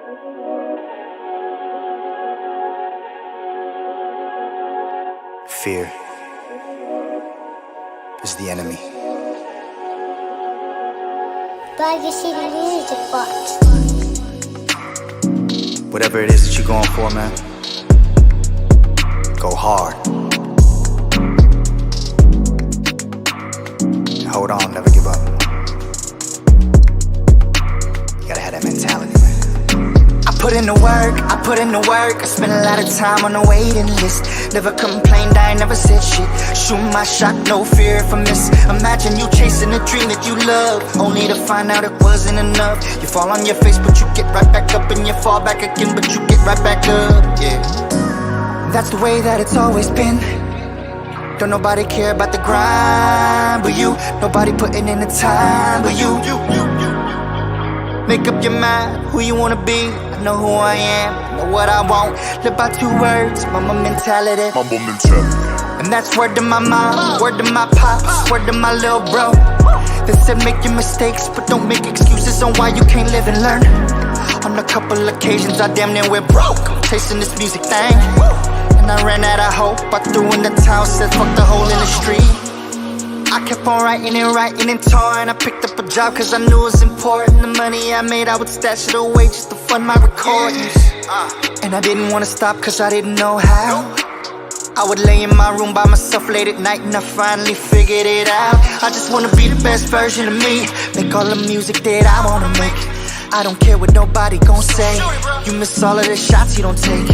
Fear is the enemy. Baggy City Music Box. Whatever it is that you're going for, man, go hard. Hold on, never give up. You gotta have that mentality, man. I put in the work, I spent a lot of time on the waiting list. Never complained, I ain't never said shit. Shoot my shot, no fear if I miss. Imagine you chasing a dream that you love, only to find out it wasn't enough. You fall on your face, but you get right back up. And you fall back again, but you get right back up, yeah. That's the way that it's always been. Don't nobody care about the grind but you. Nobody putting in the time but you. Make up your mind who you wanna be. I know who I am, I know what I want. Live by 2 words, mama mentality. And that's word to my mom, word to my pops, word to my little bro. They said make your mistakes, but don't make excuses on why you can't live and learn. On a couple occasions I damn near went broke. I'm chasing this music thing, and I ran out of hope. I threw in the towel, said fuck the hole in the street. I kept on writing and touring. I picked up a job cause I knew it was important. The money I made, I would stash it away just to fund my recordings. And I didn't wanna stop cause I didn't know how. I would lay in my room by myself late at night and I finally figured it out. I just wanna be the best version of me, make all the music that I wanna make. I don't care what nobody gon' say. You miss all of the shots you don't take.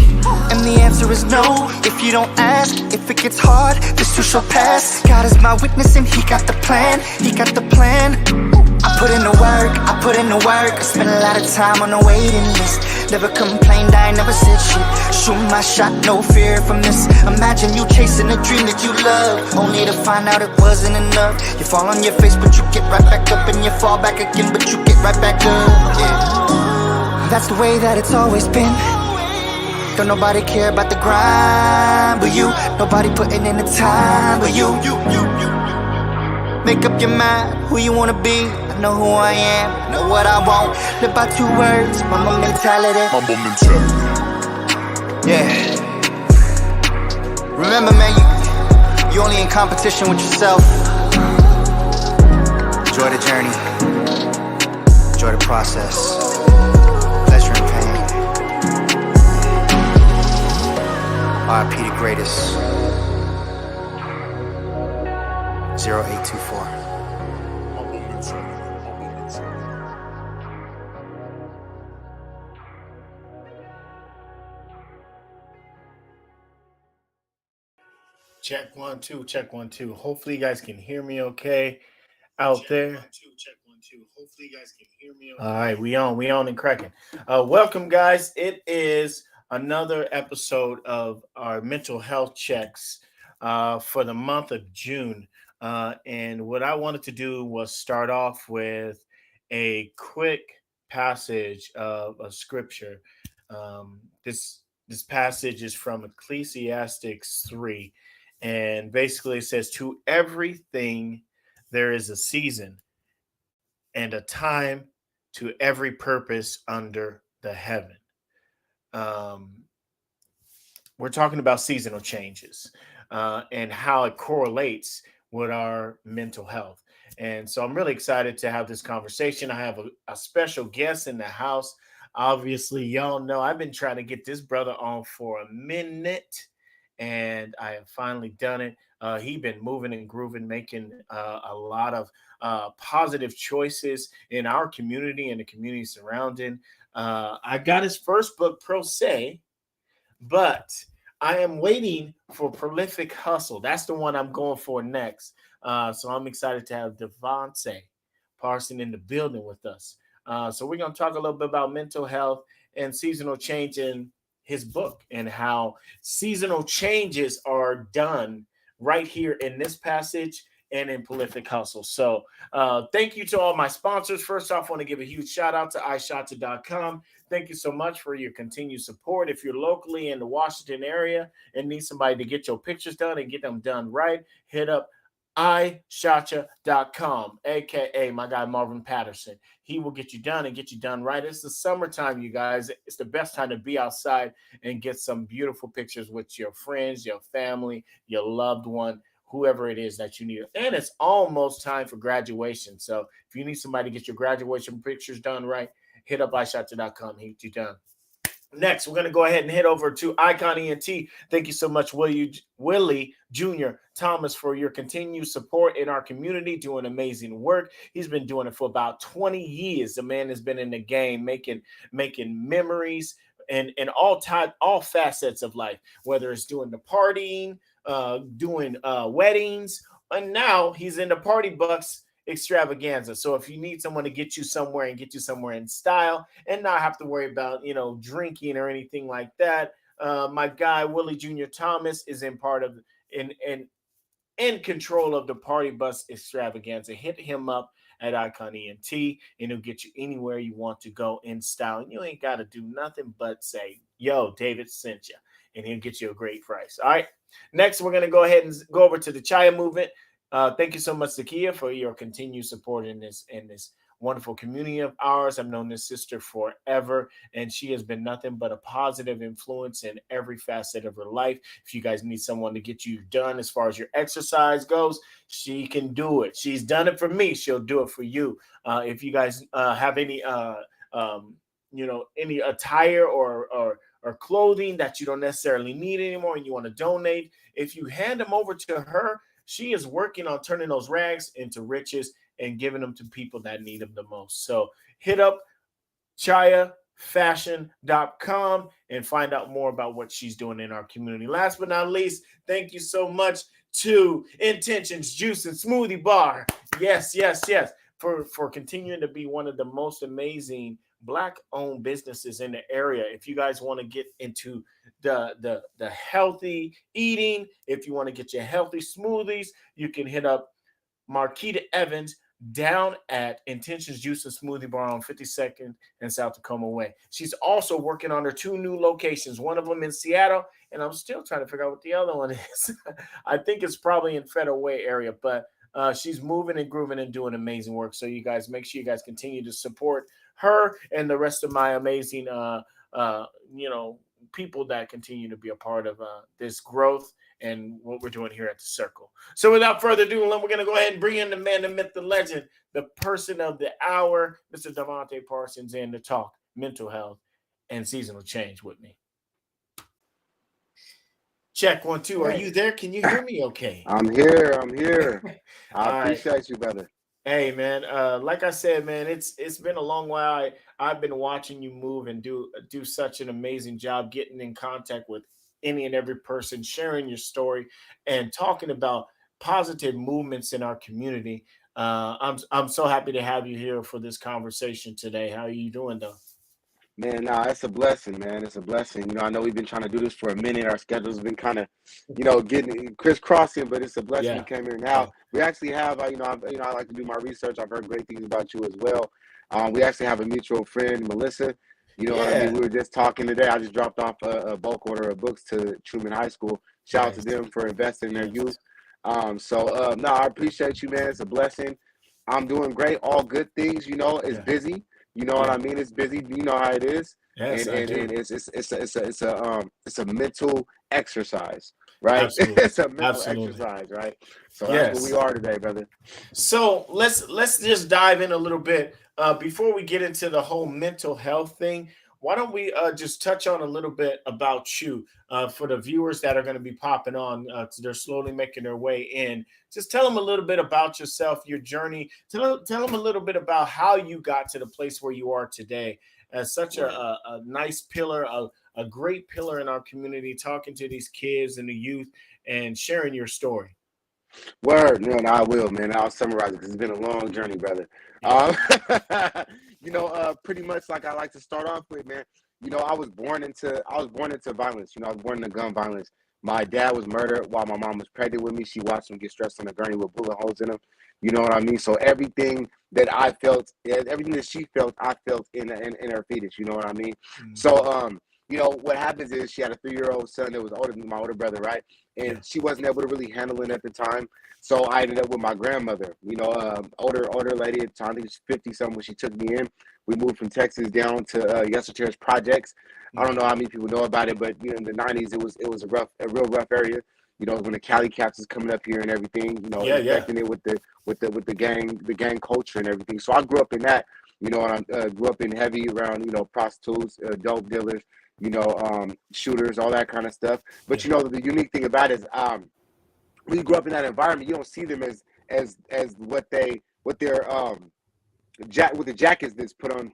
And the answer is no, if you don't ask. If it gets hard, this too shall pass. God is my witness and he got the plan. He got the plan. I put in the work, I spent a lot of time on the waiting list. Never complained, I ain't never said shit. Shoot my shot, no fear if I miss. Imagine you chasing a dream that you love, only to find out it wasn't enough. You fall on your face, but you get right back up. And you fall back again, but you get right back up, yeah. That's the way that it's always been. Don't nobody care about the grind but you. Nobody putting in the time but you. Make up your mind who you wanna be. I know who I am, I know what I want. Live by 2 words, mama mentality. Yeah. Remember, man, you only in competition with yourself. Enjoy the journey. Enjoy the process. Pleasure and pain. R.I.P. the greatest. 0824. Check 1 2, check 1 2. Hopefully you guys can hear me okay out there. Hopefully you guys can hear me okay. All right, we on and cracking. Welcome, guys. It is another episode of our mental health checks for the month of June. And what I wanted to do was start off with a quick passage of a scripture. This passage is from Ecclesiastes 3. And basically it says, to everything there is a season and a time to every purpose under the heaven. We're talking about seasonal changes and how it correlates with our mental health. And so I'm really excited to have this conversation. I have a special guest in the house. Obviously, y'all know I've been trying to get this brother on for a minute, and I have finally done it. He's been moving and grooving, making a lot of positive choices in our community and the community surrounding. I got his first book, Pro Se, but I am waiting for Prolific Hustle. That's the one I'm going for next. So I'm excited to have Devontae Parson in the building with us. So we're going to talk a little bit about mental health and seasonal change in his book and how seasonal changes are done right here in this passage and in Prolific Hustle. So thank you to all my sponsors. First off, I want to give a huge shout out to iShota.com. Thank you so much for your continued support. If you're locally in the Washington area and need somebody to get your pictures done and get them done right, hit up iShotcha.com, aka my guy Marvin Patterson. He will get you done and get you done right. It's the summertime, you guys. It's the best time to be outside and get some beautiful pictures with your friends, your family, your loved one, whoever it is that you need. And it's almost time for graduation. So if you need somebody to get your graduation pictures done right, hit up iShotcha.com. He'll get you done. Next, we're going to go ahead and head over to Icon ENT. Thank you so much, Willie Jr. Thomas, for your continued support in our community, doing amazing work. He's been doing it for about 20 years. The man has been in the game, making memories and all facets of life, whether it's doing the partying, doing weddings, and now he's in the Party Bucks extravaganza. So if you need someone to get you somewhere and get you somewhere in style and not have to worry about, drinking or anything like that, my guy Willie Jr. Thomas is in control of the Party Bus extravaganza. Hit him up at Icon ENT and he'll get you anywhere you want to go in style. And you ain't got to do nothing but say, yo, David sent you, and he'll get you a great price. All right. Next, we're going to go ahead and go over to the Chaya movement. Thank you so much, Zakia, for your continued support in this wonderful community of ours. I've known this sister forever, and she has been nothing but a positive influence in every facet of her life. If you guys need someone to get you done as far as your exercise goes, she can do it. She's done it for me. She'll do it for you. If you guys have any, any attire or clothing that you don't necessarily need anymore and you want to donate, if you hand them over to her, she is working on turning those rags into riches and giving them to people that need them the most. So hit up ChayaFashion.com and find out more about what she's doing in our community. Last but not least, thank you so much to Intentions Juice and Smoothie Bar. Yes, for continuing to be one of the most amazing Black-owned businesses in the area. If you guys want to get into the healthy eating, if you want to get your healthy smoothies, you can hit up Marquita Evans down at Intentions Juice and Smoothie Bar on 52nd and South Tacoma Way. She's also working on her 2 new locations, one of them in Seattle, and I'm still trying to figure out what the other one is. I think it's probably in Federal Way area, but she's moving and grooving and doing amazing work. So you guys, make sure you guys continue to support her and the rest of my amazing, people that continue to be a part of this growth and what we're doing here at the Circle. So without further ado, we're going to go ahead and bring in the man, the myth, the legend, the person of the hour, Mr. Devontae Parsons, in to talk mental health and seasonal change with me. Check 1 2. Are you there? Can you hear me okay? I'm here. I appreciate you, brother. Hey, man. Like I said, man, it's been a long while. I've been watching you move and do such an amazing job getting in contact with any and every person, sharing your story and talking about positive movements in our community. I'm so happy to have you here for this conversation today. How are you doing, though? Man, it's a blessing, man. It's a blessing. I know we've been trying to do this for a minute. Our schedule's been kind of, getting crisscrossing, but it's a blessing we came here now. We actually have, I like to do my research. I've heard great things about you as well. We actually have a mutual friend, Melissa. What I mean? We were just talking today. I just dropped off a bulk order of books to Truman High School. Shout out to them for investing in their youth. I appreciate you, man. It's a blessing. I'm doing great. All good things, it's busy. You know what I mean? It's busy. You know how it is. Yes, and it's a mental exercise, right? Absolutely. It's a mental exercise, right? So that's what we are today, brother. So let's just dive in a little bit before we get into the whole mental health thing. Why don't we just touch on a little bit about you for the viewers that are going to be popping on because they're slowly making their way in. Just tell them a little bit about yourself, your journey. Tell them a little bit about how you got to the place where you are today as such a nice pillar, a great pillar in our community, talking to these kids and the youth and sharing your story. Word, man, I will, man. I'll summarize it because it's been a long journey, brother. Pretty much like I like to start off with, man. I was born into violence. I was born into gun violence. My dad was murdered while my mom was pregnant with me. She watched him get stressed on the gurney with bullet holes in him. You know what I mean? So everything that I felt, everything that she felt, I felt in her fetus. You know what I mean? Mm-hmm. So you know, what happens is she had a 3-year-old son that was older than my older brother, right? And she wasn't able to really handle it at the time. So I ended up with my grandmother, you know, older lady at the time. I think she was 50-something when she took me in. We moved from Texas down to Yester Terrace Projects. I don't know how many people know about it, but you know, in the 90s, it was a real rough area. You know, when the Cali Cats was coming up here and everything, you know, affecting it with the gang culture and everything. So I grew up in that, you know, and I grew up in heavy around, you know, prostitutes, dope dealers, you know, shooters, all that kind of stuff. But you know, the unique thing about it is, when you grow up in that environment, you don't see them as what the jackets that's put on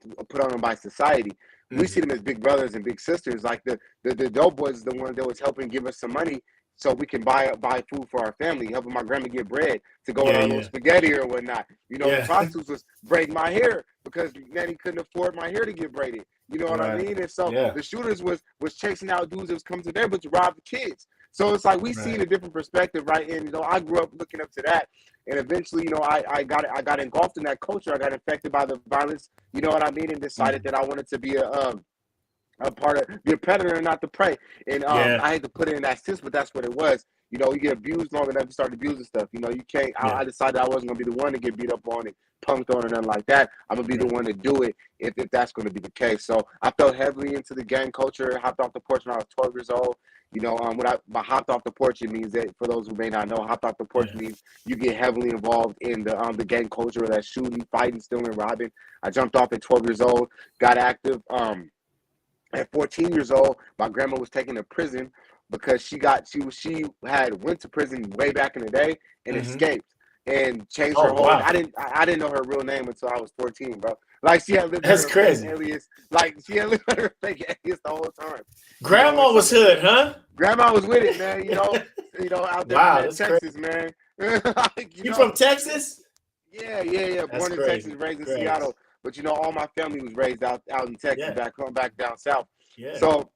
them by society. We see them as big brothers and big sisters. Like the dope boys is the one that was helping give us some money so we can buy food for our family, helping my grandma get bread to go on a little spaghetti or whatnot. You know, the prostitutes was braiding my hair because Nanny couldn't afford my hair to get braided. You know what I mean? And so the shooters was chasing out dudes that was coming to their but to rob the kids. So it's like we see in a different perspective, right? And you know, I grew up looking up to that, and eventually, you know, I got engulfed in that culture. I got infected by the violence. You know what I mean? And decided that I wanted to be a part of be a predator and not the prey. And I hate to put it in that sense, but that's what it was. You know, you get abused long enough to start abusing stuff. You know, you can't. I decided I wasn't gonna be the one to get beat up on and punked on or nothing like that. I'm gonna be the one to do it if that's gonna be the case. So I fell heavily into the gang culture. Hopped off the porch when I was 12 years old. You know, by hopped off the porch, it means that, for those who may not know, hopped off the porch means you get heavily involved in the gang culture, of that shooting, fighting, stealing, robbing. I jumped off at 12 years old, got active. At 14 years old, my grandma was taken to prison because she had went to prison way back in the day and escaped and changed her whole. Wow. I didn't know her real name until I was 14, bro. Like she had lived under her fake alias. Like she had lived under her fake alias the whole time. Grandma was hood, huh? Grandma was with it, man. You know, out there in Texas, crazy. Man. you from Texas? Yeah. Born in Texas, raised in Seattle. But you know, all my family was raised out in Texas, back down south. Yeah. So,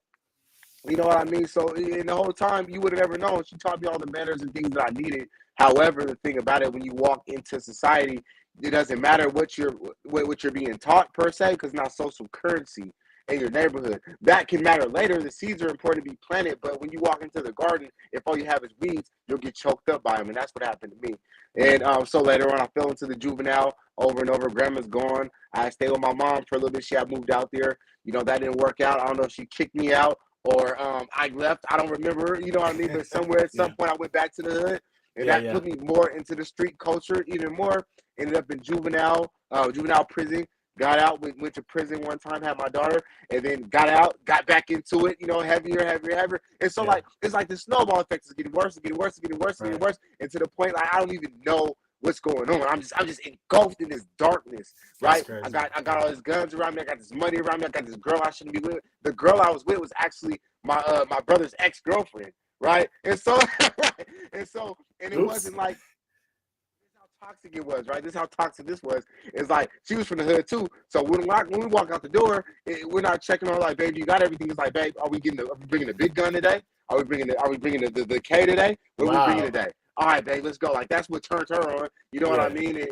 you know what I mean? So in the whole time, you would have never known. She taught me all the manners and things that I needed. However, the thing about it, when you walk into society, it doesn't matter what you're being taught per se, because it's not social currency in your neighborhood. That can matter later. The seeds are important to be planted, but when you walk into the garden, if all you have is weeds, you'll get choked up by them, and that's what happened to me. And so later on, I fell into the juvenile over and over. Grandma's gone. I stayed with my mom for a little bit. She had moved out there. You know, that didn't work out. I don't know if she kicked me out or I left. I don't remember, you know what I mean? But somewhere at some point, I went back to the hood, and that put me more into the street culture even more. Ended up in juvenile prison. Got out, went to prison one time, had my daughter, and then got out, got back into it, you know, heavier. And so like it's like the snowball effect is getting worse, getting worse, and to the point like I don't even know what's going on. I'm just engulfed in this darkness, right? I got all these guns around me, I got this money around me, I got this girl I shouldn't be with. The girl I was with was actually my brother's ex-girlfriend, right? And so and it wasn't like toxic it was, right? This is how toxic this was. It's like she was from the hood too. So when we walk out the door, we're not checking on her like, babe, you got everything. It's like, babe, are we bringing the big gun today? Are we bringing the K today? What are we bringing today? All right, babe, let's go. Like that's what turned her on. You know what I mean?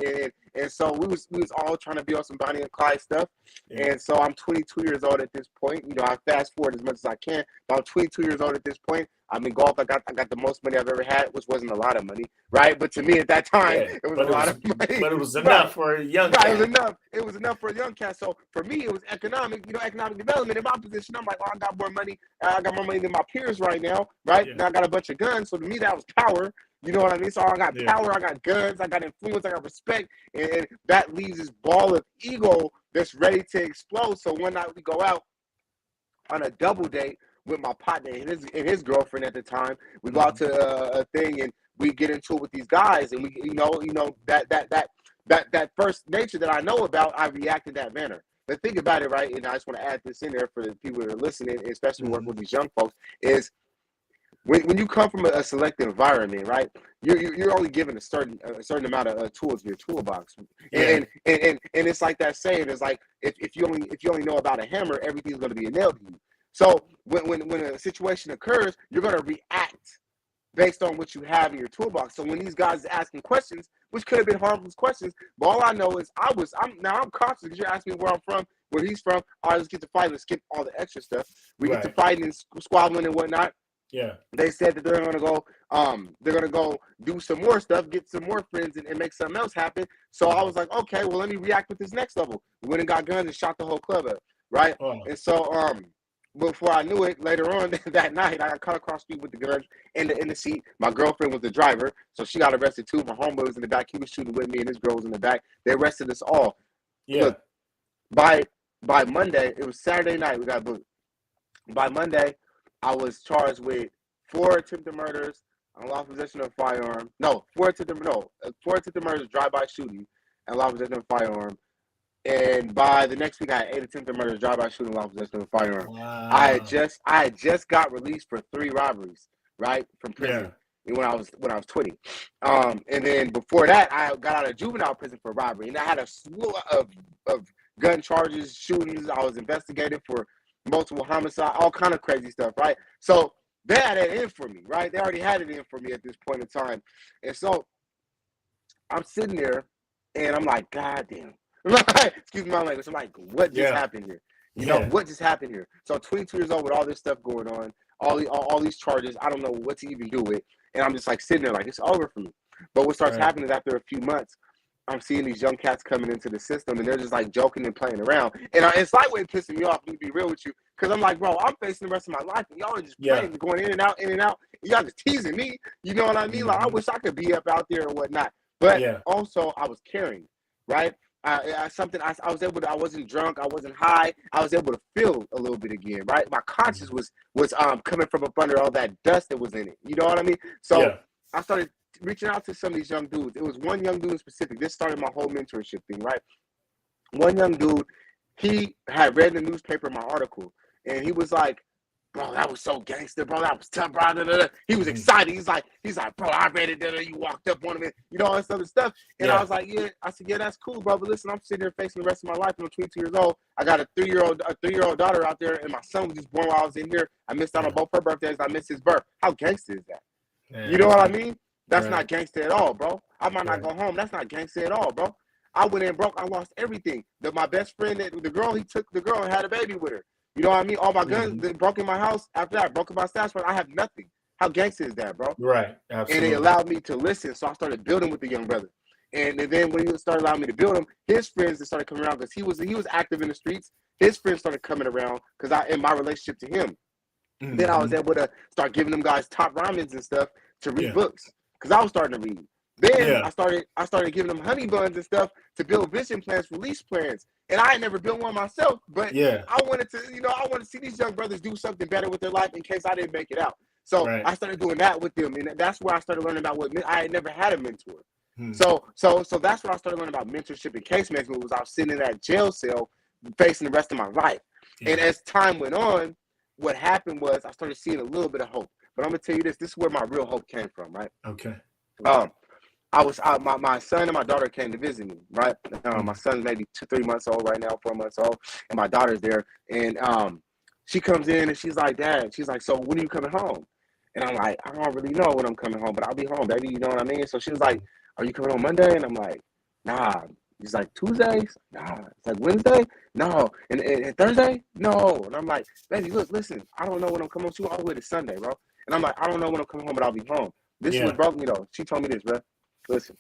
And so we was all trying to be on some Bonnie and Clyde stuff. Yeah. And so I'm 22 years old at this point. You know, I fast forward as much as I can. But I'm 22 years old at this point. I'm in golf. I got the most money I've ever had, which wasn't a lot of money, right? But to me at that time, it was a lot of money. But it was enough for a young cat. It was enough. It was enough for a young cat. So for me, it was economic development. In my position, I'm like, oh, I got more money. I got more money than my peers right now, right? Yeah. Now I got a bunch of guns. So to me, that was power. You know what I mean? So I got power, I got guns, I got influence, I got respect, and that leaves this ball of ego that's ready to explode. So one night we go out on a double date with my partner and his girlfriend at the time. We go out to a thing and we get into it with these guys, and we, you know that first nature that I know about, I react in that manner. But think about it, right? And I just want to add this in there for the people that are listening, especially working with these young folks, is when you come from a selected environment, right? You're only given a certain amount of tools in your toolbox, and it's like that saying. It's like if you only know about a hammer, everything's going to be a nail to you. So when a situation occurs, you're going to react based on what you have in your toolbox. So when these guys are asking questions, which could have been harmless questions, but all I know is I'm conscious because you're asking me where I'm from where he's from. All right, let's get to fight. Let's skip all the extra stuff. We get to fighting and squabbling and whatnot. Yeah. They said that they're gonna go do some more stuff, get some more friends, and make something else happen. So I was like, okay, well, let me react with this next level. We went and got guns and shot the whole club up, right? Oh. And so before I knew it, later on that night, I got caught across the street with the guns in the seat. My girlfriend was the driver, so she got arrested too. My homeboy was in the back. He was shooting with me, and his girl was in the back. They arrested us all. Yeah. Look, by Monday, it was Saturday night, we got booked. By Monday, I was charged with 4 attempted murders, unlawful possession of a firearm. No, 4 attempted murders, drive-by shooting, and unlawful possession of a firearm. And by the next week, I had 8 attempted murders, drive-by shooting, unlawful possession of a firearm. Wow. I had just got released for 3 robberies, right, from prison. Yeah. When I was 20. And then before that, I got out of juvenile prison for robbery, and I had a slew of gun charges, shootings. I was investigated for multiple homicide, all kind of crazy stuff, right? So they had it in for me, right? They already had it in for me at this point in time. And so I'm sitting there and I'm like, God damn. Excuse my language. I'm like, what just happened here? You know, what just happened here? So I'm 22 years old with all this stuff going on, all these charges. I don't know what to even do with. And I'm just like sitting there like, it's over for me. But what starts happening is after a few months, I'm seeing these young cats coming into the system, and they're just like joking and playing around. And it's like way pissing me off, to be real with you, because I'm like, bro, I'm facing the rest of my life, and y'all are just playing, going in and out. Y'all just teasing me. You know what I mean? Like, I wish I could be up out there or whatnot. But also, I was caring, right? I wasn't drunk, I wasn't high. I was able to feel a little bit again, right? My conscience was coming from up under all that dust that was in it. You know what I mean? So I started reaching out to some of these young dudes. It was one young dude in specific. This started my whole mentorship thing, right? One young dude, he had read in the newspaper my article, and he was like, bro, that was so gangster, bro. That was tough, bro. He was excited. He's like, bro, I read it. You walked up on him, and all this other stuff. And I was like, I said, that's cool, bro. But listen, I'm sitting there facing the rest of my life. I'm 22 years old. I got a 3-year-old daughter out there, and my son was just born while I was in here. I missed out on both her birthdays. I missed his birth. How gangster is that? You know what I mean? That's not gangster at all, bro. I might not go home. That's not gangster at all, bro. I went in broke. I lost everything. My best friend, the girl, he took the girl and had a baby with her. You know what I mean? All my guns broke in my house. After that, broke in my stash, but I have nothing. How gangster is that, bro? Right. Absolutely. And it allowed me to listen. So I started building with the young brother. And then when he started allowing me to build him, his friends started coming around because he was active in the streets. His friends started coming around because in my relationship to him. Then I was able to start giving them guys top ramens and stuff to read books. Because I was starting to read. Then I started giving them honey buns and stuff to build vision plans, release plans. And I had never built one myself, but I wanted to see these young brothers do something better with their life in case I didn't make it out. So I started doing that with them, and that's where I started learning about what I had never had a mentor. So that's what I started learning about mentorship and case management. Was I was sitting in that jail cell facing the rest of my life. And as time went on, what happened was I started seeing a little bit of hope. But I'm gonna tell you this is where my real hope came from, right? Okay. My son and my daughter came to visit me, right? My son's maybe 3 months old right now, 4 months old, and my daughter's there. And she comes in and she's like, Dad, she's like, so when are you coming home? And I'm like, I don't really know when I'm coming home, but I'll be home, baby. You know what I mean? So she was like, are you coming on Monday? And I'm like, nah. He's like, Tuesdays? Nah. It's like Wednesday? No. And Thursday? No. And I'm like, baby, look, listen, I don't know when I'm coming home. She went all the way to Sunday, bro. And I'm like, I don't know when I'm coming home, but I'll be home. This is what broke me, though. She told me this, bro. Listen.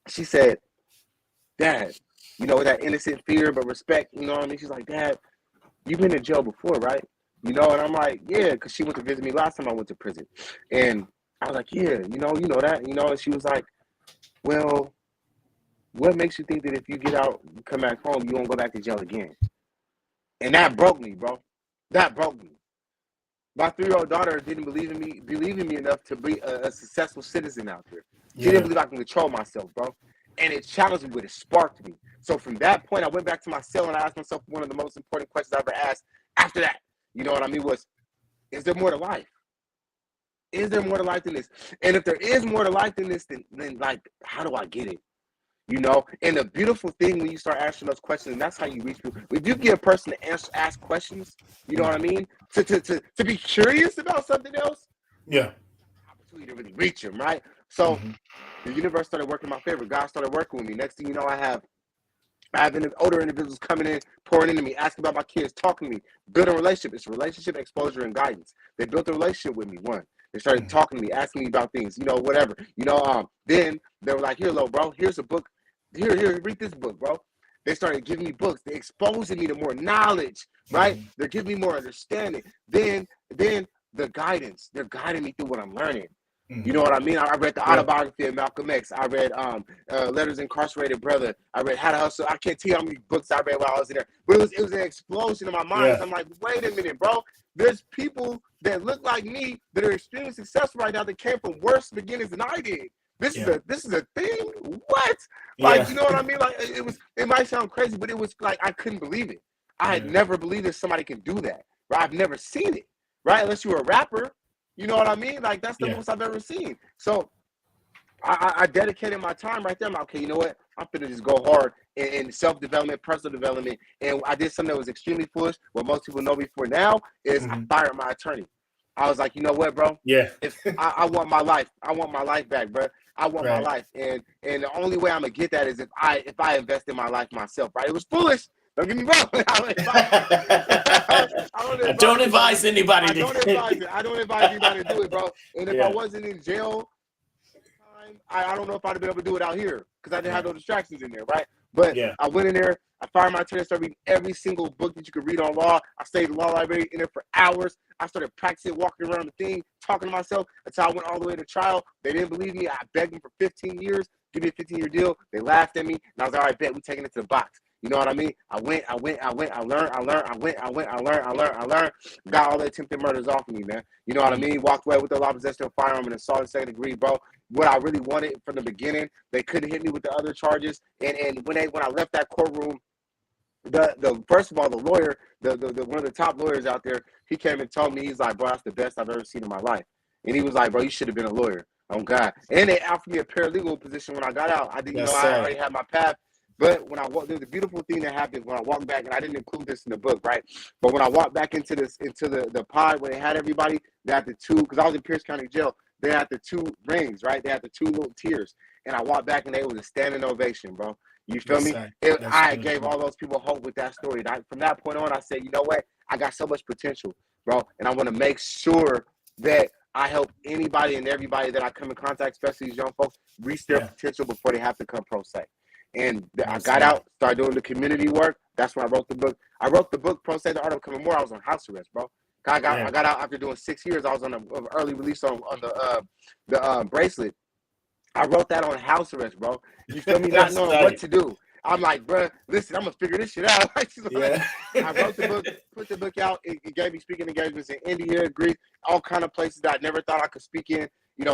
She said, Dad, that innocent fear but respect, you know what I mean? She's like, Dad, you've been in jail before, right? And I'm like, yeah, because she went to visit me last time I went to prison. And I was like, yeah, you know that, and she was like, well, what makes you think that if you get out and come back home, you won't go back to jail again? And that broke me, bro. That broke me. My 3-year-old daughter didn't believe in me enough to be a successful citizen out there. She didn't believe I can control myself, bro. And it challenged me, but it sparked me. So from that point, I went back to my cell and I asked myself one of the most important questions I ever asked after that. You know what I mean? Was, is there more to life? Is there more to life than this? And if there is more to life than this, then like, how do I get it? And the beautiful thing when you start asking those questions, and that's how you reach people. If you get a person to ask questions, you know what I mean? To be curious about something else, opportunity to really reach them, right? So the universe started working in my favor. God started working with me. Next thing you know, I have Having older individuals coming in, pouring into me, asking about my kids, talking to me, building a relationship. It's relationship exposure and guidance. They built a relationship with me. One, they started talking to me, asking me about things, whatever. Then they were like, here, little bro, here's a book. Here, read this book, bro. They started giving me books. They're exposing me to more knowledge, right? They're giving me more understanding. Then the guidance. They're guiding me through what I'm learning. You know what I mean? I read the autobiography of Malcolm X. I read Letters Incarcerated Brother. I read How to Hustle. I can't tell you how many books I read while I was in there. But it was an explosion in my mind. I'm like, wait a minute, bro. There's people that look like me that are extremely successful right now that came from worse beginnings than I did. This is a thing? What? Like, you know what I mean? Like, it might sound crazy, but it was like I couldn't believe it. I had never believed that somebody can do that. Right? I've never seen it. Right? Unless you're a rapper. You know what I mean? Like, that's the most I've ever seen. So I dedicated my time right there. I'm like, okay, you know what? I'm finna just go hard in self-development, personal development. And I did something that was extremely foolish. What most people know me for now is I fired my attorney. I was like, you know what, bro? If I want my life. I want my life back, bro. I want my life. And the only way I'm gonna get that is if I invest in my life myself, right? It was foolish. Don't get me wrong. I don't advise anybody. I don't advise anybody to do it, bro. And if I wasn't in jail, I don't know if I'd have been able to do it out here because I didn't have no distractions in there, right? But I went in there, I fired my attorney, started reading every single book that you could read on law. I stayed in the law library in there for hours. I started practicing, walking around the thing, talking to myself until I went all the way to trial. They didn't believe me. I begged them for 15 years, give me a 15-year deal. They laughed at me, and I was like, all right, bet, we're taking it to the box. You know what I mean? I went, I learned, got all the attempted murders off of me, man. You know what I mean? Walked away with the law possession of a firearm and assault in second degree, bro. What I really wanted from the beginning, they couldn't hit me with the other charges. And when I left that courtroom, the first of all, the lawyer, the one of the top lawyers out there, he came and told me, he's like, bro, that's the best I've ever seen in my life. And he was like, bro, you should have been a lawyer. Oh God. And they offered me a paralegal position when I got out. I didn't I already had my path. But when I walked, there's a beautiful thing that happened when I walked back, and I didn't include this in the book, right? But when I walked back into the pod where they had everybody, they had the two, because I was in Pierce County Jail, they had the two rings, right? They had the two little tiers. And I walked back, and they was a standing ovation, bro. You feel me? I gave all those people hope with that story. From that point on, I said, you know what? I got so much potential, bro. And I want to make sure that I help anybody and everybody that I come in contact, especially these young folks, reach their potential before they have to come pro se. And I got out, started doing the community work. That's when I wrote the book. I wrote the book, Pro Se, The Art of Becoming More. I was on house arrest, bro. I got out after doing 6 years. I was on an early release on the bracelet. I wrote that on house arrest, bro. You feel me? Not knowing what to do. I'm like, bro, listen, I'm going to figure this shit out. I wrote the book, put the book out. It gave me speaking engagements in India, Greece, all kind of places that I never thought I could speak in,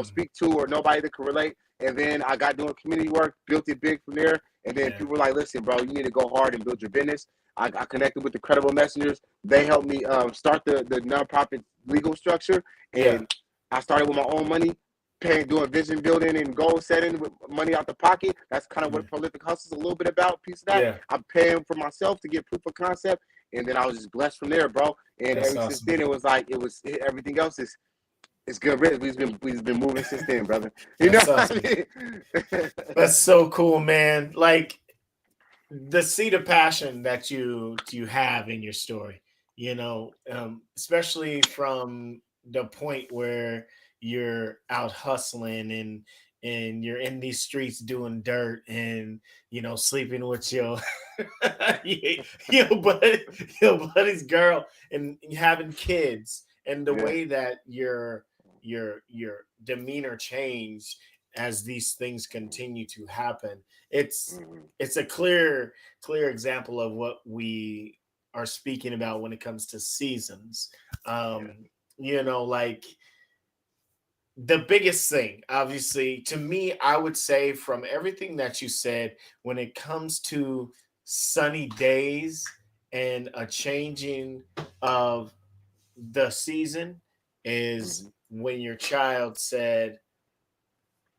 speak to, or nobody that could relate. And then I got doing community work, built it big from there. And then people were like, listen, bro, you need to go hard and build your business. I connected with the Credible Messengers. They helped me start the nonprofit legal structure. And I started with my own money, doing vision building and goal setting with money out the pocket. That's kind of what Prolific Hustle is a little bit about, piece of that. I'm paying for myself to get proof of concept. And then I was just blessed from there, bro. And since then, it was everything else is, it's good. We've been moving since then, brother. You know what I mean? That's so cool, man. Like the seed of passion that you have in your story, especially from the point where you're out hustling and you're in these streets doing dirt and sleeping with your buddy's girl and having kids, and the way that your demeanor changed as these things continue to happen. It's a clear example of what we are speaking about when it comes to seasons. Like the biggest thing, obviously, to me, I would say from everything that you said, when it comes to sunny days and a changing of the season, is when your child said,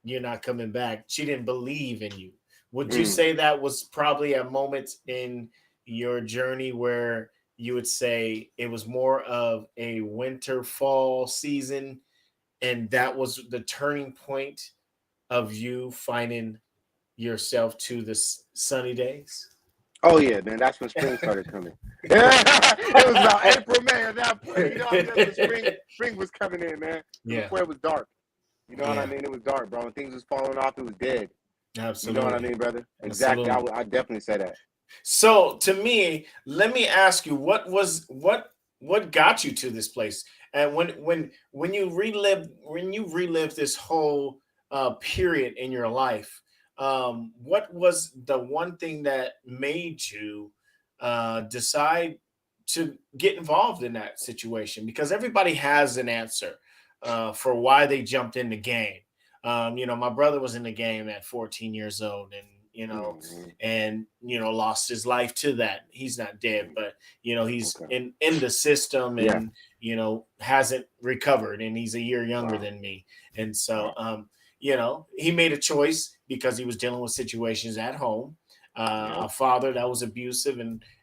you're not coming back. She didn't believe in you. Would you say that was probably a moment in your journey where you would say it was more of a winter fall season, and that was the turning point of you finding yourself to the sunny days? Oh yeah, man, that's when spring started coming. It was about April, May at that point. You know, that's when spring was coming in, man. Yeah. Before it was dark. You know what I mean? It was dark, bro. When things was falling off, it was dead. Absolutely. You know what I mean, brother? Exactly. I definitely say that. So to me, let me ask you, what got you to this place? And when you relive this whole period in your life, what was the one thing that made you decide to get involved in that situation? Because everybody has an answer for why they jumped in the game. My brother was in the game at 14 years old, and lost his life to that. He's not dead, but he's in the system, and hasn't recovered, and he's a year younger than me. And so he made a choice because he was dealing with situations at home, a father that was abusive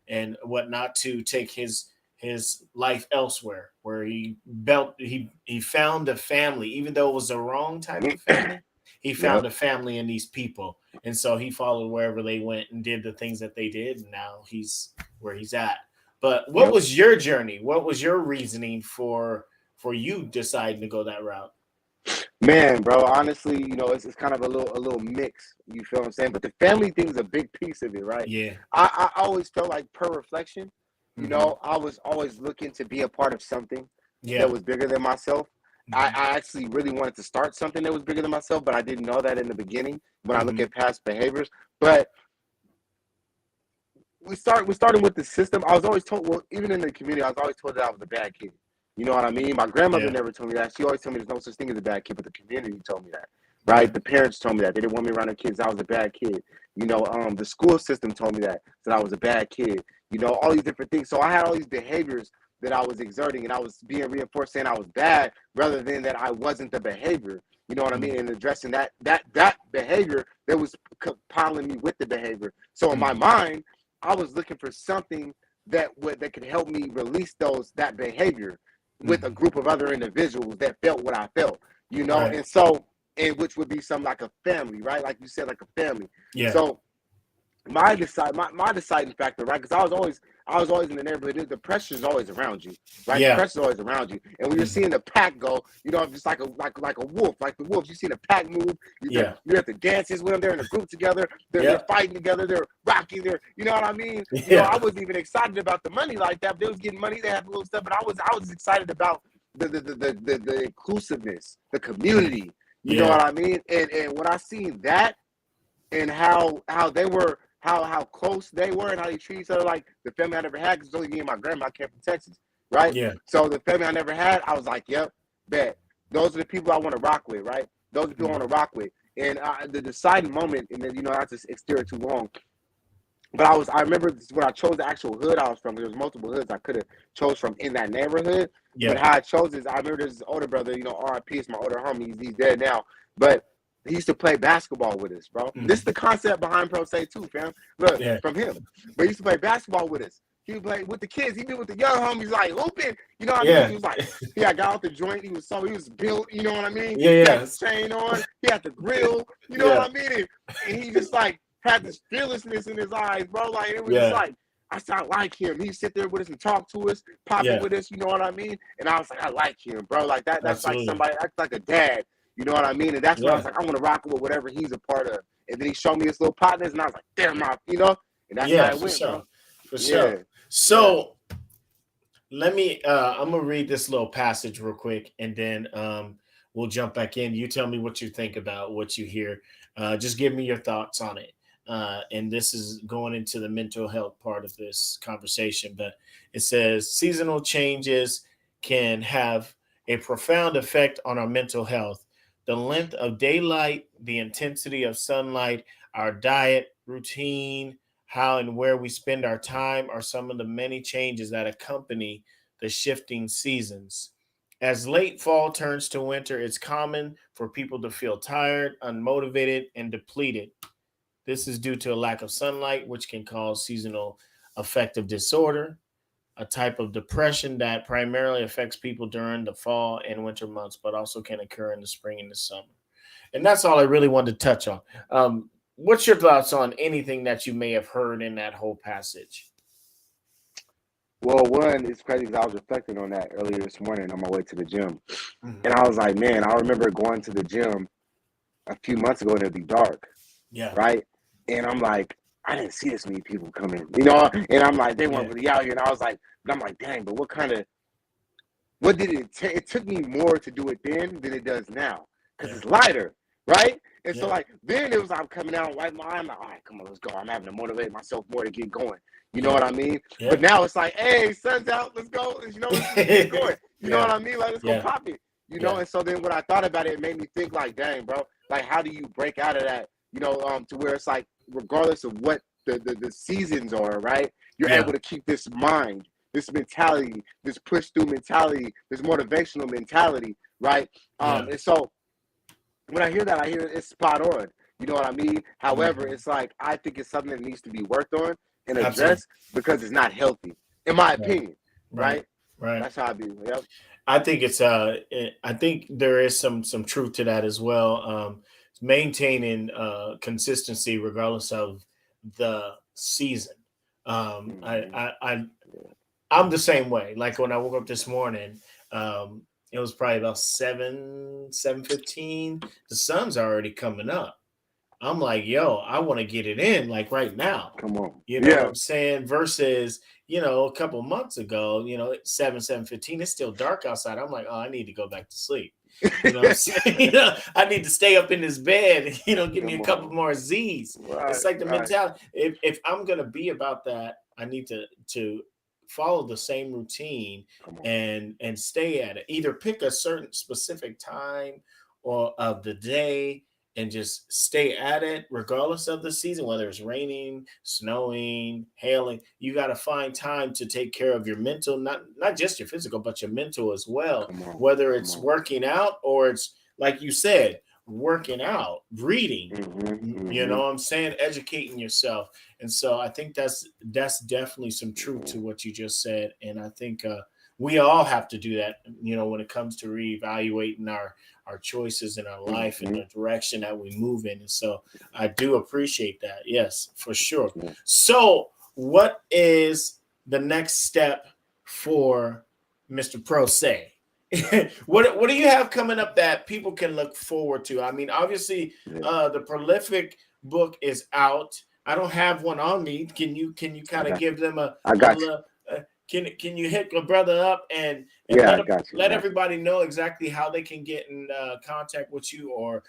and whatnot, to take his life elsewhere, where he found a family, even though it was the wrong type of family. He found a family in these people, and so he followed wherever they went and did the things that they did, and now he's where he's at. But what was your journey? What was your reasoning for you deciding to go that route? Man, bro, honestly, it's kind of a little mix. You feel what I'm saying? But the family thing is a big piece of it, right? Yeah. I always felt like, per reflection, I was always looking to be a part of something that was bigger than myself. I actually really wanted to start something that was bigger than myself, but I didn't know that in the beginning when I look at past behaviors. But we started with the system. I was always told, well, even in the community, I was always told that I was a bad kid. You know what I mean? My grandmother never told me that. She always told me there's no such thing as a bad kid, but the community told me that, right? The parents told me that. They didn't want me around their kids. I was a bad kid. The school system told me that I was a bad kid. All these different things. So I had all these behaviors that I was exerting, and I was being reinforced saying I was bad rather than that I wasn't the behavior. You know what I mean? And addressing that behavior that was compiling me with the behavior. So in my mind, I was looking for something that could help me release that behavior with a group of other individuals that felt what I felt, Right. and so, which would be something like a family, right? Like you said, like a family. Yeah. So my deciding factor, right? Because I was always in the neighborhood. The pressure is always around you, right? Yeah. The pressure is always around you, and when you're seeing the pack go, just like a wolf, like the wolves. You see the pack move. You're at the dances with them. They're in a group together. They're fighting together. They're rocking. You know what I mean? I wasn't even excited about the money like that. But they was getting money. They had little stuff, but I was excited about the inclusiveness, the community. You know what I mean? And when I seen that, and how they were. How close they were and how they treat each other like the family I never had, because it's only me and my grandma. I came from Texas, right? Yeah. So the family I never had, I was like, yep, bet. Those are the people I want to rock with, right? Those are the people I want to rock with. And the deciding moment, and then, not to extend it too long, but I remember when I chose the actual hood I was from. There was multiple hoods I could have chose from in that neighborhood. Yeah. But how I chose is, I remember there's this older brother, RIP, is my older homie. He's dead now. But he used to play basketball with us, bro. This is the concept behind Pro Say too, fam. Look, from him. But he used to play basketball with us. He would play with the kids. He did with the young homies, like hooping. You know what I mean? He was like, he got out the joint. He was built. You know what I mean? Yeah, He had the chain on. He had the grill. You know what I mean? And he just like had this fearlessness in his eyes, bro. Like it was just like, I sound like him. He'd sit there with us and talk to us, pop it with us. You know what I mean? And I was like, I like him, bro. Like that. That's Absolutely. Like somebody. That's like a dad. You know what I mean? And that's when I was like, I want to rock with whatever he's a part of. And then he showed me his little partners, and I was like, damn, and that's how it went, bro. For sure. So let me, I'm going to read this little passage real quick, and then we'll jump back in. You tell me what you think about what you hear. Just give me your thoughts on it. And this is going into the mental health part of this conversation, but it says seasonal changes can have a profound effect on our mental health. The length of daylight, the intensity of sunlight, our diet, routine, how and where we spend our time are some of the many changes that accompany the shifting seasons. As late fall turns to winter, it's common for people to feel tired, unmotivated, and depleted. This is due to a lack of sunlight, which can cause seasonal affective disorder, a type of depression that primarily affects people during the fall and winter months, but also can occur in the spring and the summer. And that's all I really wanted to touch on. what's your thoughts on anything that you may have heard in that whole passage? Well, one, it's crazy because I was reflecting on that earlier this morning on my way to the gym. Mhm. And I was like, man, I remember going to the gym a few months ago and it'd be dark, Yeah. right? And I'm like, I didn't see this many people coming, you know? And I'm like, they weren't really out here. And I was like, but I'm like, dang, but what did it take? It took me more to do it then than it does now because it's lighter, right? And so, like, then it was, I'm coming out, wipe my eye. I'm like, all right, come on, let's go. I'm having to motivate myself more to get going. You know what I mean? Yeah. But now it's like, hey, sun's out, let's go. You know, let's get going. You know what I mean? Like, let's go pop it. You know, and so then when I thought about it, it made me think like, dang, bro, like, how do you break out of that, you know, to where it's like, regardless of what the seasons are, right? You're able to keep this mind, this mentality, this push through mentality, this motivational mentality, right? And so when I hear that, I hear it's spot on. You know what I mean? However, it's like, I think it's something that needs to be worked on and addressed because it's not healthy, in my opinion. Right. That's how I be. Yep. I think it's I think there is some truth to that as well. Maintaining consistency regardless of the season. I'm the same way. Like when I woke up this morning, it was probably about 7:15. The sun's already coming up. I'm like, yo, I want to get it in like right now. Come on. You know what I'm saying? Versus, you know, a couple months ago, you know, 7:15, it's still dark outside. I'm like, oh, I need to go back to sleep. You know what I'm saying? You know, I need to stay up in this bed, you know, give me a couple more Z's. It's like the mentality. If I'm gonna be about that, I need to follow the same routine and stay at it. Either pick a certain specific time or of the day and just stay at it regardless of the season, whether it's raining, snowing, hailing. You got to find time to take care of your mental, not just your physical, but your mental as well. Whether it's working out or it's, like you said, working out, reading, you know what I'm saying, educating yourself. And so I think that's definitely some truth to what you just said. And I think we all have to do that, you know, when it comes to reevaluating our choices in our life and the direction that we move in. And so I do appreciate that. Yes, for sure. So what is the next step for Mr. Pro Say? What do you have coming up that people can look forward to? I mean, obviously, the Prolific book is out. I don't have one on me. Can you kind of give them can you hit a brother up and let everybody know exactly how they can get in contact with you or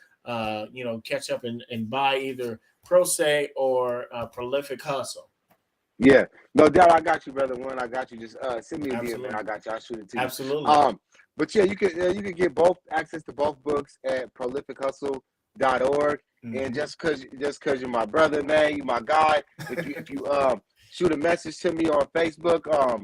you know, catch up and buy either Pro Say or Prolific Hustle? Yeah, no doubt. I got you, brother. One, I got you. Just send me a DM, man. I got you. I'll shoot it to you. Absolutely. But yeah, you can get both access to both books at prolifichustle.org. And just cause you're my brother, man, you my guy. If you shoot a message to me on Facebook,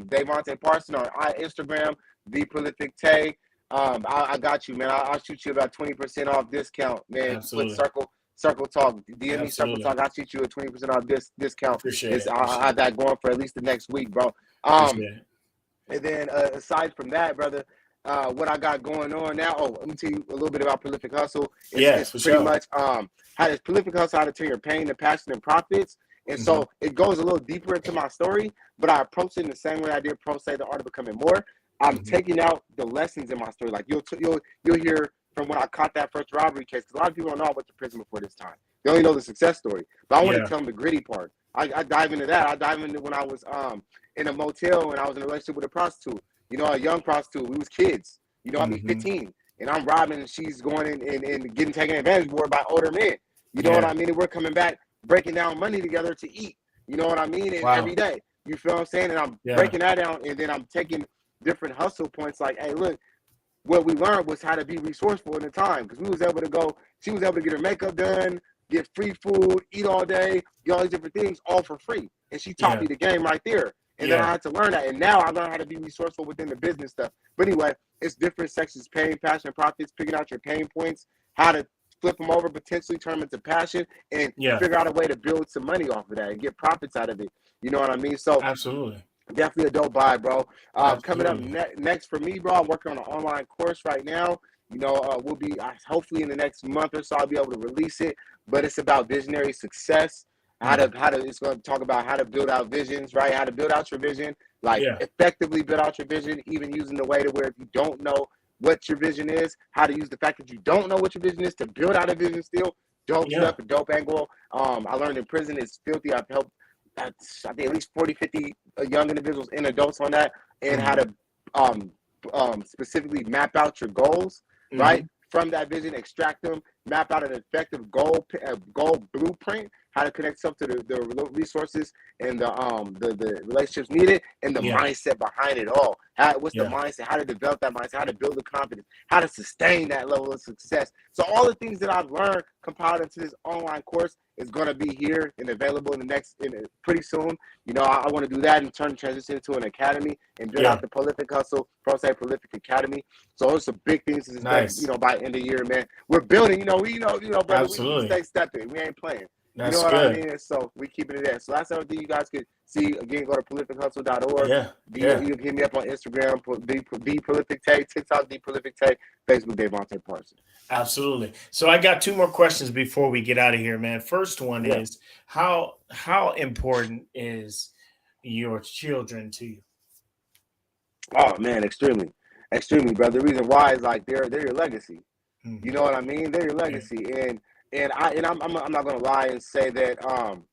Davonte Parson, on Instagram, The Prolific Tay. I got you, man. I'll shoot you about 20% off discount, man. Absolutely. Put Circle Talk, DM me Circle Talk. I'll shoot you a 20% off discount. I have that going for at least the next week, bro. And then aside from that, brother, what I got going on now. Oh, let me tell you a little bit about Prolific Hustle. It's pretty much how does Prolific Hustle, how to turn your pain to passion and profits. And so it goes a little deeper into my story, but I approach it in the same way I did Pro Say, The Art of Becoming More. I'm taking out the lessons in my story. Like you'll hear from when I caught that first robbery case, because a lot of people don't know I went to prison before this time. They only know the success story. But I want to tell them the gritty part. I dive into that. I dive into when I was in a motel and I was in a relationship with a prostitute. You know, a young prostitute. We was kids. You know, I mean 15. And I'm robbing and she's going in and getting taken advantage of by older men. You know what I mean? And we're coming back, breaking down money together to eat. You know what I mean? And every day. You feel what I'm saying? And I'm breaking that down, and then I'm taking different hustle points like, hey, look, what we learned was how to be resourceful in the time. Because we was able to go, she was able to get her makeup done, get free food, eat all day, get all these different things, all for free. And she taught me the game right there. And then I had to learn that. And now I learned how to be resourceful within the business stuff. But anyway, it's different sections: pain, passion, profits, picking out your pain points, how to flip them over, potentially turn them into passion, and figure out a way to build some money off of that and get profits out of it. You know what I mean? So absolutely. Definitely a dope buy, bro. Coming up next for me, bro, I'm working on an online course right now. You know, we'll be hopefully in the next month or so, I'll be able to release it. but it's about visionary success. It's going to talk about how to build out visions, right? How to build out your vision, like effectively build out your vision, even using the way to where if you don't know what your vision is, how to use the fact that you don't know what your vision is to build out a vision still. Dope stuff, a dope angle. I learned in prison it's filthy. I've helped, I think, at least 40, 50 young individuals and adults on that, and how to specifically map out your goals, right? From that vision, extract them, map out an effective goal blueprint, how to connect stuff to the resources and the relationships needed, and the mindset behind it all. What's the mindset? How to develop that mindset? How to build the confidence? How to sustain that level of success? So all the things that I've learned compiled into this online course is going to be here and available pretty soon. You know, I want to do that and transition into an academy and build out the Prolific Hustle, Prolific Academy. So those are big things. Nice. You know, by end of the year, man, we're building. You know, brother, absolutely. We stay stepping. We ain't playing. That's you know good. what I mean? So we keeping it there. So that's everything you guys could see. Again, go to prolifichustle.org. You can hit me up on Instagram, The Prolific Tay, TikTok, The Prolific Tay, Facebook, Devontae Parson. Absolutely. So I got 2 more questions before we get out of here, man. First one is how important is your children to you? Oh man, extremely, brother. The reason why is like they're your legacy. You know what I mean? They're your legacy, and I'm not gonna lie and say that I'm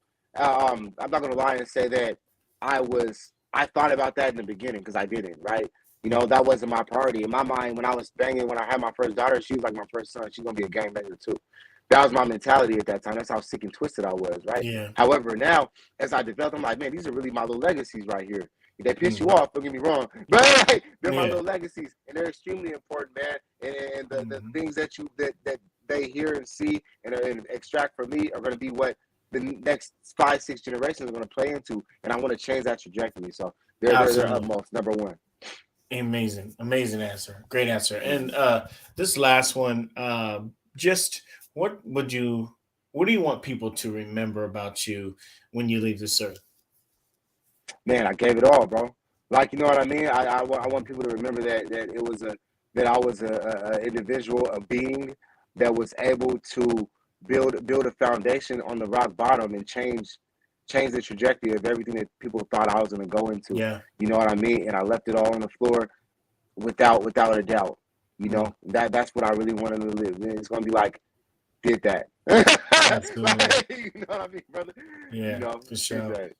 not gonna lie and say that I thought about that in the beginning because I didn't, right? You know, that wasn't my priority. In my mind, when I had my first daughter, she was like my first son. She's gonna be a game banger too. That was my mentality at that time. That's how sick and twisted I was, right? Yeah. However, now as I developed, I'm like, man, these are really my little legacies right here. They piss you off, don't get me wrong, but like, they're my little legacies, and they're extremely important, man. And the things that they hear and see and extract from me are going to be what the next 5-6 generations are going to play into, and I want to change that trajectory. So they're utmost number one. Amazing answer, great answer. And this last one, just what do you want people to remember about you when you leave this earth? Man, I gave it all, bro. Like, you know what I mean? I want people to remember that I was a individual, a being that was able to build a foundation on the rock bottom and change the trajectory of everything that people thought I was going to go into. Yeah. You know what I mean? And I left it all on the floor without a doubt. You know, that's what I really wanted to live. And it's going to be like, did that. Like, you know what I mean, brother? Yeah, you know, for sure.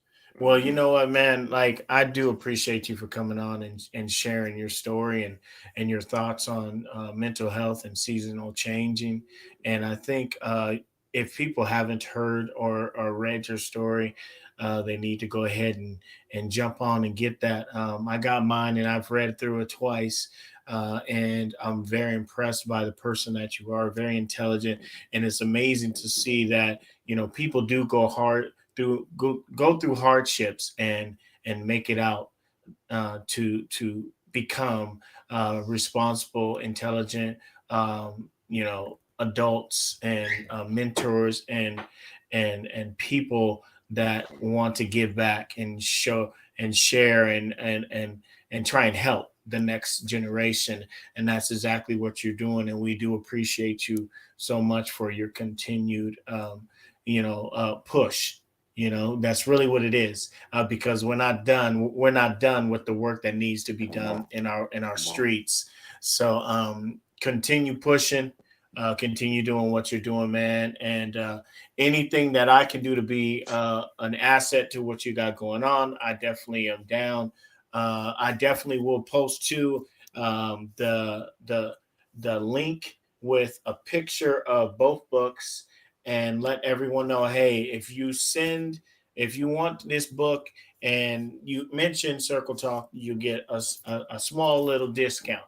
Well, you know what, man, like I do appreciate you for coming on and sharing your story and your thoughts on mental health and seasonal changing. And I think if people haven't heard or read your story, they need to go ahead and jump on and get that. I got mine and I've read through it twice. And I'm very impressed by the person that you are, very intelligent. And it's amazing to see that, you know, people do go through hardships and make it out to become responsible, intelligent, you know, adults and mentors and people that want to give back and show and share and try and help the next generation. And that's exactly what you're doing. And we do appreciate you so much for your continued push. You know, that's really what it is, because we're not done with the work that needs to be done in our streets. So continue pushing, continue doing what you're doing, man. And anything that I can do to be an asset to what you got going on, I definitely am down. I definitely will post to the link with a picture of both books and let everyone know, hey, if you want this book and you mention Circle Talk, you get a small little discount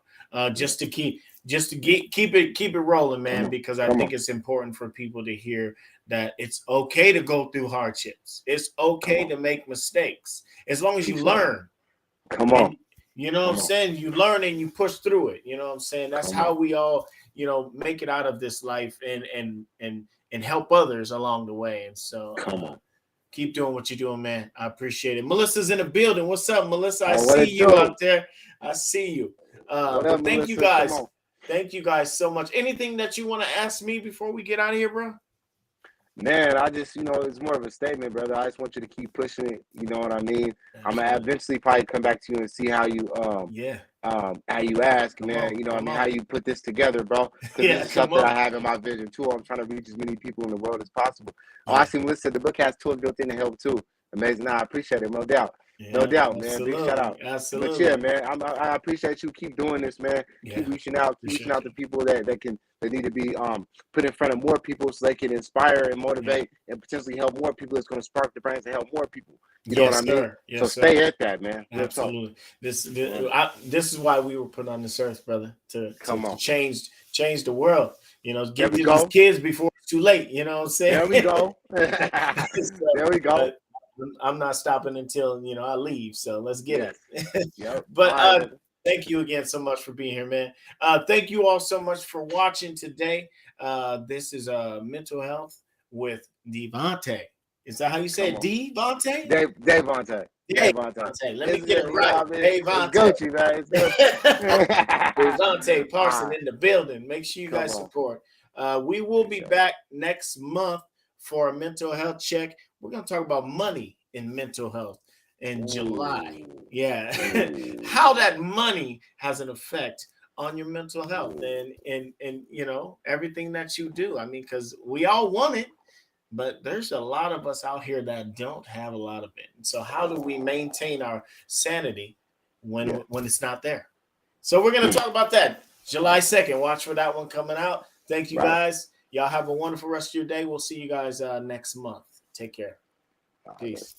just to keep it rolling, man, because I think it's important for people to hear that it's okay to go through hardships. It's okay to make mistakes as long as you learn. Come on. And, you know what I'm saying? You learn and you push through it. You know what I'm saying? That's how we all, you know, make it out of this life and help others along the way. And so keep doing what you're doing, man. I appreciate it. Melissa's in the building. What's up, Melissa? I see you out there. I see you. But thank you guys. Thank you guys so much. Anything that you want to ask me before we get out of here, bro? Man, I just, it's more of a statement, brother. I just want you to keep pushing it. You know what I mean? I'm gonna eventually probably come back to you and see how you how you ask, man. How you put this together, bro. Because this is something I have in my vision too. I'm trying to reach as many people in the world as possible. Oh, I see. Listen, the book has tools built in to help too. Amazing. I appreciate it, no doubt. No doubt, man. Big shout out. Absolutely. But yeah, man, I appreciate you. Keep doing this, man. Keep reaching out to people that need to be put in front of more people so they can inspire and motivate and potentially help more people. It's going to spark the brains to help more people. You know what I mean? Yes, so stay at that, man. Absolutely. This is why we were put on this earth, brother, to change the world. Get to these kids before it's too late. You know what I'm saying? There we go. There we go. I'm not stopping until I leave. So let's get it. Yep. But thank you again so much for being here, man. Thank you all so much for watching today. This is Mental Health with Devontae. Is that how you say it? Devontae? Devontae. Devontae. Let me get it right. Devontae. Gucci, man. Devontae Parson in the building. Make sure you guys support. We will be back next month for a mental health check. We're going to talk about money in mental health in July. Yeah. How that money has an effect on your mental health and everything that you do. I mean, because we all want it, but there's a lot of us out here that don't have a lot of it. And so how do we maintain our sanity when it's not there? So we're going to talk about that July 2nd. Watch for that one coming out. Thank you, guys. Y'all have a wonderful rest of your day. We'll see you guys next month. Take care. Peace.